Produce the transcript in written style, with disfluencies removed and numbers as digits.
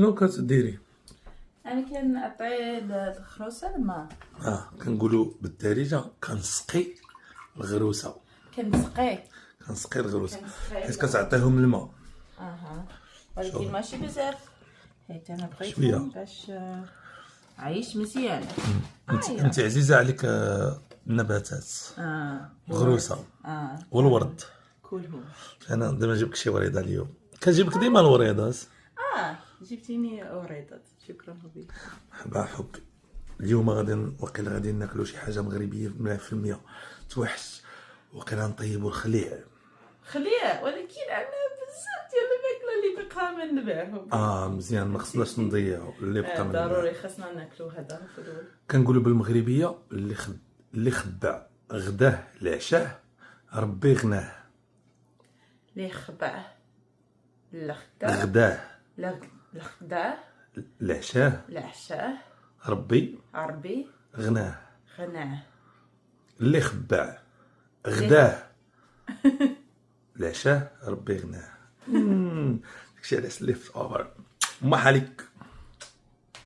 شنو كتديري؟ انا كنعطي الخروسه الماء. كنقولوا بالدارجه كنسقي الغروسه. كنسقيه. كنسقي الغروسه كنسقي حيت كتعطيهم الماء. ولكن ماشي بزاف، حيت انا شوية. بغيتهم باش عايش مزيان. انت عزيزه عليك النباتات، الغروسه والورد. كلهم. انا دابا نجيب لك شي وريضه اليوم، كنجيب لك ديما الوريضات. جبتيني وريضات، شكرا حبيبي. مرحبا حبي. اليوم وقيلا غادي ناكلو شي حاجه مغربيه 100%. توحش وقيلا نطيبو الخليع. خليه، ولكن عندنا بزاف ديال الماكله اللي بقى ما نبيعهم. مزيان، ما خصناش نضيعو اللي بقى من ضروري خاصنا ناكلو هذا الفضول. كنقولوا بالمغربيه اللي خبع غداه لعشاه ربي غناه. اللي خبع غداه لعشاه ربي غناه. اللي خبع غداه لعشاه ربي غناه. داكشي علاش اللي في اوفر ما عليك.